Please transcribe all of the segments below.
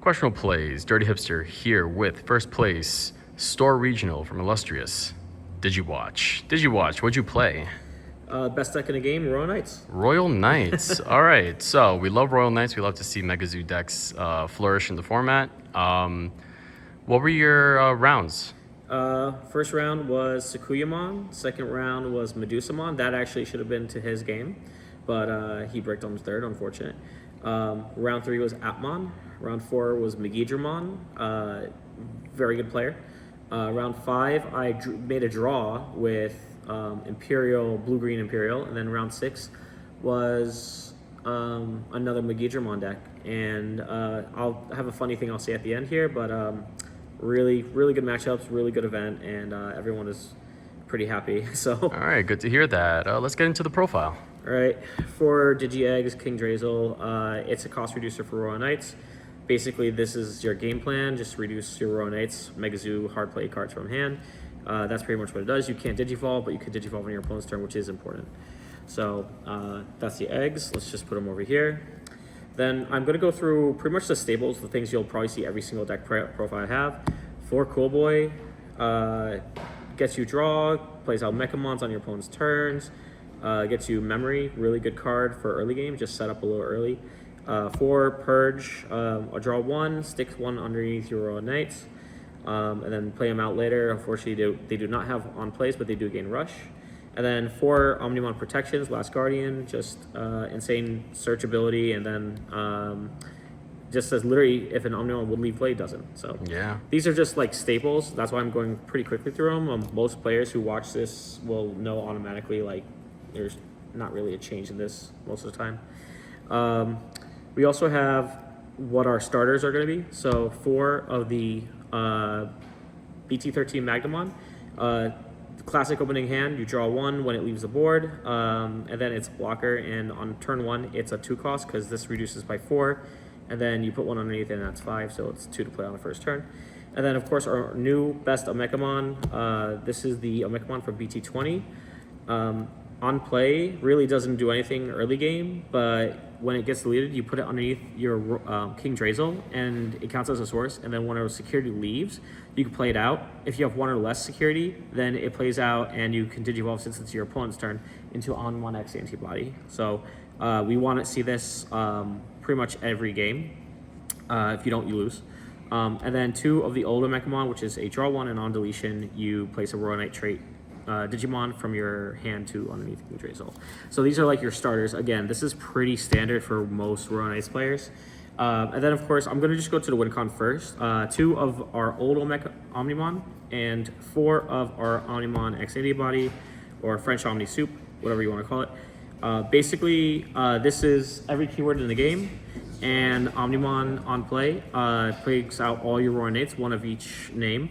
Questionable plays. Dirty Hipster here with first place Store Regional from Illustrious. Did you watch? What'd you play? Best deck in the game, Royal Knights. Royal Knights. All right. So we love Royal Knights. We love to see Mega Zoo decks flourish in the format. What were your rounds? First round was Sakuyamon. Second round was Medusamon. That actually should have been to his game, but he bricked on third, unfortunate. Round 3 was Atmon. Round 4 was Megidramon. Very good player. Round 5, I made a draw with Imperial, Blue-Green Imperial. And then round 6 was another Megidramon deck. And I'll have a funny thing I'll say at the end here, but really good matchups, really good event, and everyone is pretty happy. So all right, good to hear that. Let's get into the profile. All right, for Digi-Eggs, King Drazel, it's a cost reducer for Royal Knights. Basically, this is your game plan. Just reduce your Royal Knights, Mega Zoo, hard play cards from hand. That's pretty much what it does. You can't Digivolve, but you can Digivolve on your opponent's turn, which is important. So that's the eggs. Let's just put them over here. Then I'm going to go through pretty much the staples, the things you'll probably see every single deck profile I have. For Cool Boy, gets you draw, plays out Mechamons on your opponent's turns, gets you Memory, really good card for early game, just set up a little early. For Purge, a draw 1, sticks 1 underneath your Royal Knights, and then play them out later. Unfortunately, they do not have on plays, but they do gain Rush. And then for Omnimon Protections, Last Guardian, just insane search ability, and then just says literally if an Omnimon would leave play, it doesn't. So yeah, these are just like staples. That's why I'm going pretty quickly through them. Most players who watch this will know automatically, like there's not really a change in this most of the time. We also have what our starters are going to be. So 4 of the BT13 Magnamon. Classic opening hand, you draw 1 when it leaves the board, and then it's blocker, and on turn 1 it's a 2 cost because this reduces by 4, and then you put 1 underneath and that's 5, so it's 2 to play on the first turn. And then of course our new best Omecamon, this is the Omecamon from BT20. On play, really doesn't do anything early game, but when it gets deleted, you put it underneath your King Drazel, and it counts as a source, and then when our security leaves, you can play it out. If you have 1 or less security, then it plays out, and you can Digivolve, since it's your opponent's turn, into on 1x antibody. So we want to see this pretty much every game. If you don't, you lose. And then 2 of the older Mechamon, which is a draw 1, and on deletion, you place a Royal Knight trait Digimon from your hand to underneath King Drazel. So these are like your starters. Again, this is pretty standard for most Royal Knights players. And then of course, I'm going to just go to the WinCon first. 2 of our old Omnimon and 4 of our Omnimon X Antibody, or French Omni Soup, whatever you want to call it. Basically, this is every keyword in the game, and Omnimon on play plays out all your Royal Knights, 1 of each name.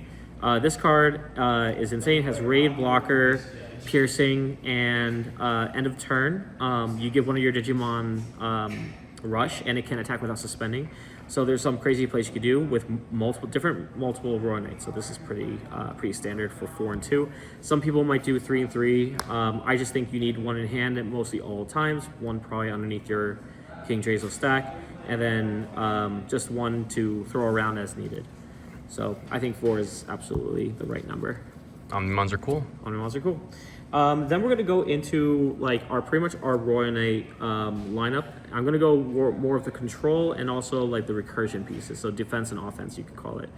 This card is insane. It has Raid, Blocker, Piercing, and end of turn. You give one of your Digimon Rush, and it can attack without suspending. So there's some crazy plays you could do with multiple Royal Knights. So this is pretty standard for 4 and 2. Some people might do 3 and 3. I just think you need 1 in hand at mostly all times. 1 probably underneath your King Drazel stack, and then just 1 to throw around as needed. So I think 4 is absolutely the right number. Omnimons are cool. Omnimons are cool. Then we're gonna go into like pretty much our Royal Knight lineup. I'm gonna go more of the control and also like the recursion pieces. So defense and offense, you could call it.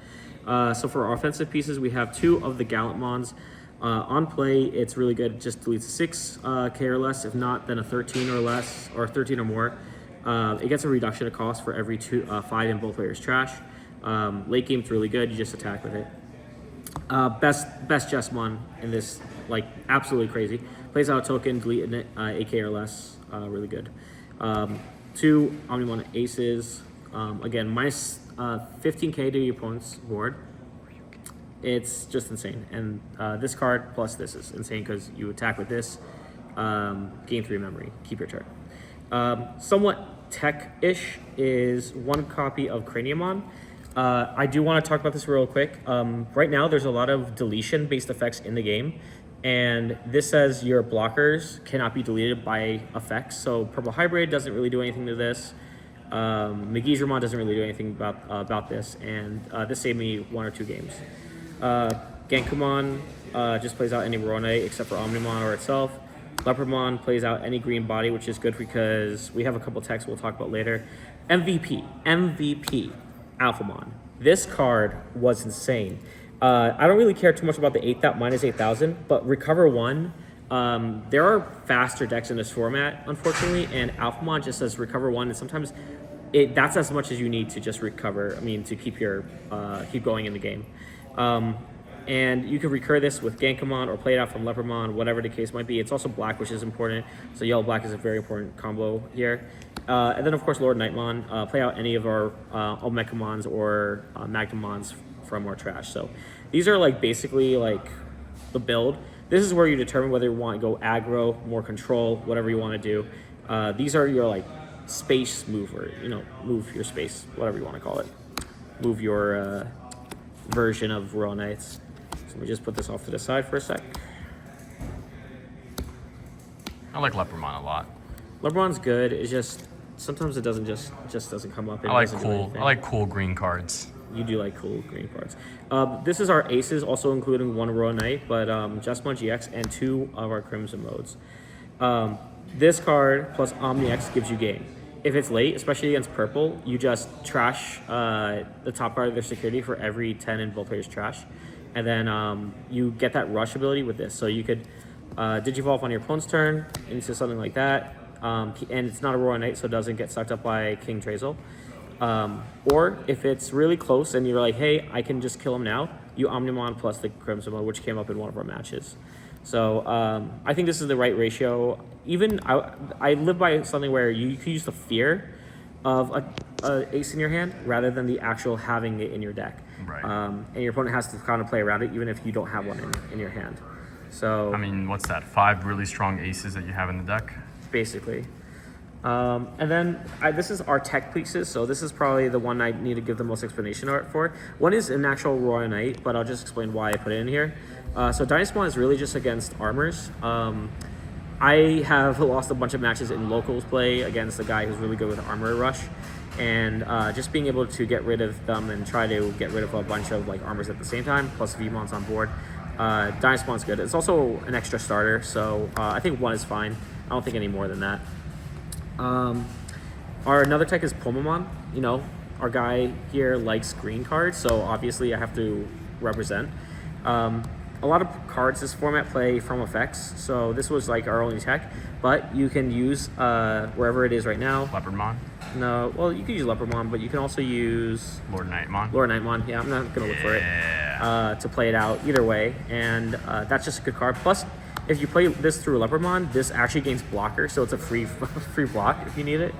So for our offensive pieces, we have 2 of the Gallantmons. On play, it's really good. It just deletes 6k or less. If not, then a 13 or less, or 13 or more. It gets a reduction of cost for every 5 in both players' trash. Late game's really good. You just attack with it. Best Jessmon in this, like absolutely crazy. Plays out a token, delete it, AK or less. Really good. 2 Omnimon Aces. Again, minus 15k to your opponent's board. It's just insane. And this card plus this is insane because you attack with this. Gain 3 memory. Keep your turn. Somewhat tech-ish is 1 copy of Craniumon. I do want to talk about this real quick. Right now, there's a lot of deletion-based effects in the game, and this says your blockers cannot be deleted by effects. So Purple Hybrid doesn't really do anything to this. McGee's Ramon doesn't really do anything about this, and this saved me 1 or 2 games. Gankumon just plays out any Royal Knight except for Omnimon or itself. Leopardmon plays out any green body, which is good because we have a couple techs we'll talk about later. MVP, Alphamon. This card was insane. I don't really care too much about the minus 8,000, but Recover 1, there are faster decks in this format, unfortunately, and Alphamon just says Recover 1, and sometimes that's as much as you need to just recover, to keep going in the game. And you can recur this with Gankumon or play it out from Leopardmon, whatever the case might be. It's also black, which is important. So yellow-black is a very important combo here. And then, of course, Lord Nightmon. Play out any of our Omegamons or Magnamons from our trash. So these are basically the build. This is where you determine whether you want to go aggro, more control, whatever you want to do. These are your space mover, move your space, whatever you want to call it. Move your version of Royal Knights. So let me just put this off to the side for a sec. I like Leopardmon a lot. Leopardmon's good. It's just sometimes it doesn't just doesn't come up. I like cool green cards. You do like cool green cards. This is our aces, also including 1 Royal Knight, but Justmon GX and 2 of our Crimson modes. This card plus Omni X gives you game. If it's late, especially against purple, you just trash the top card of their security for every 10 in both players' trash. And then you get that rush ability with this. So you could Digivolve on your opponent's turn into something like that. And it's not a Royal Knight, so it doesn't get sucked up by King Trazel. Or if it's really close and you're like, hey, I can just kill him now, you Omnimon plus the Crimson mode, which came up in one of our matches. So I think this is the right ratio. Even I live by something where you can use the fear of a ace in your hand rather than the actual having it in your deck. Right. And your opponent has to kind of play around it even if you don't have one in your hand. So what's that? 5 really strong aces that you have in the deck? Basically. And then this is our tech pieces, so this is probably the one I need to give the most explanation for. One is an actual Royal Knight, but I'll just explain why I put it in here. So Dynasty is really just against armors. I have lost a bunch of matches in locals play against a guy who's really good with Armor Rush, and just being able to get rid of them and try to get rid of a bunch of armors at the same time, plus VMons on board. Dynasty good. It's also an extra starter, so I think 1 is fine. I don't think any more than that. Our another tech is Pomamon. Our guy here likes green cards, so obviously I have to represent. A lot of cards this format play from effects, so this was our only tech, but you can use wherever it is right now. Leopardmon? No, well, you can use Leopardmon, but you can also use Lord Nightmon. Yeah, I'm not gonna look for it to play it out either way, and that's just a good card. Plus, if you play this through Leopardmon, this actually gains blocker, so it's a free block if you need it.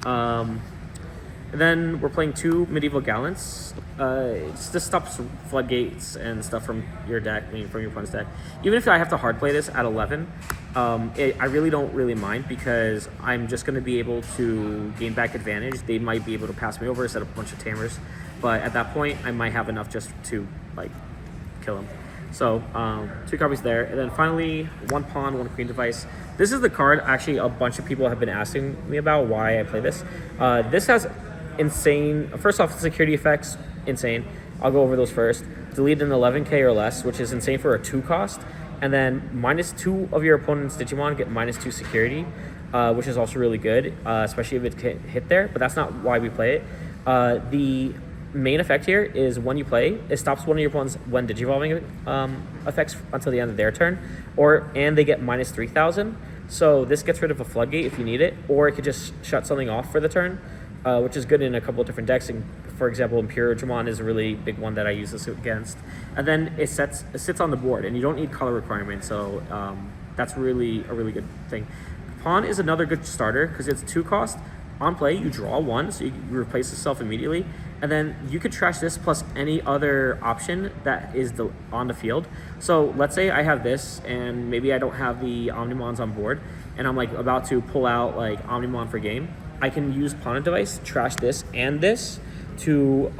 And then we're playing 2 Medieval Gallants. This stops floodgates and stuff from your deck, from your opponent's deck. Even if I have to hard play this at 11, I really don't mind because I'm just going to be able to gain back advantage. They might be able to pass me over, set up a bunch of Tamers, but at that point, I might have enough just to kill him. So 2 copies there, and then finally 1 pawn, 1 queen device. This is the card actually a bunch of people have been asking me about why I play this. This has insane. First off, security effects, insane. I'll go over those first. Delete an 11k or less, which is insane for a 2 cost, and then -2 of your opponent's Digimon get -2 security, which is also really good, especially if it can hit there. But that's not why we play it. The main effect here is when you play, it stops one of your opponent's when digivolving effects until the end of their turn, and they get -3,000. So this gets rid of a floodgate if you need it, or it could just shut something off for the turn, which is good in a couple of different decks. And for example, Imperial Dramon is a really big one that I use this against. And then it sits on the board, and you don't need color requirements, so that's really a really good thing. Pawn is another good starter because it's 2 cost. On play, you draw 1, so you replace yourself immediately, and then you could trash this plus any other option that is on the field. So let's say I have this, and maybe I don't have the Omnimons on board, and I'm about to pull out Omnimon for game. I can use Pawn Device, trash this and this to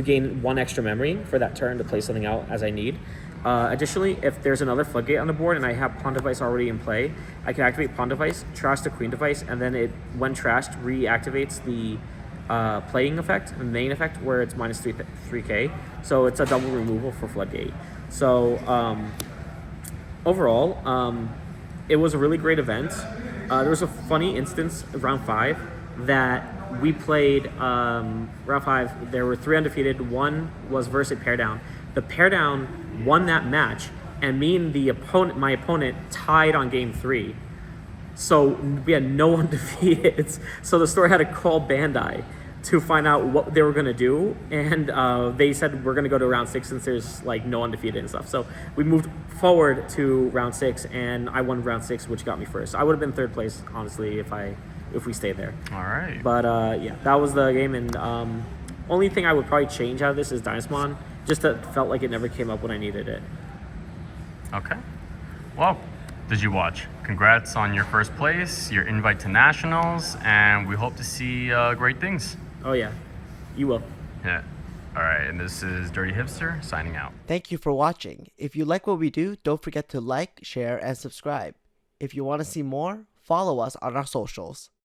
gain 1 extra memory for that turn to play something out as I need. Additionally, if there's another floodgate on the board and I have pawn device already in play, I can activate pawn device, trash the queen device, and then it, when trashed, reactivates the playing effect, the main effect, where it's minus 3k. So it's a double removal for floodgate. So overall, it was a really great event. There was a funny instance round 5 that we played. Round 5, there were 3 undefeated. One was versus a pair down. The pair down won that match, and me and my opponent tied on game 3. So we had no undefeated. So the store had to call Bandai to find out what they were going to do, and they said we're going to go to round 6 since there's like no undefeated and stuff. So we moved forward to round 6, and I won round 6, which got me first. I would have been 3rd place, honestly, if we stayed there. All right. But yeah, that was the game, and only thing I would probably change out of this is Dynasmon. Just that felt like it never came up when I needed it. Okay. Well, did you watch? Congrats on your first place, your invite to nationals, and we hope to see great things. Oh yeah, you will. Yeah. All right, and this is Dirty Hipster signing out. Thank you for watching. If you like what we do, don't forget to like, share, and subscribe. If you want to see more, follow us on our socials.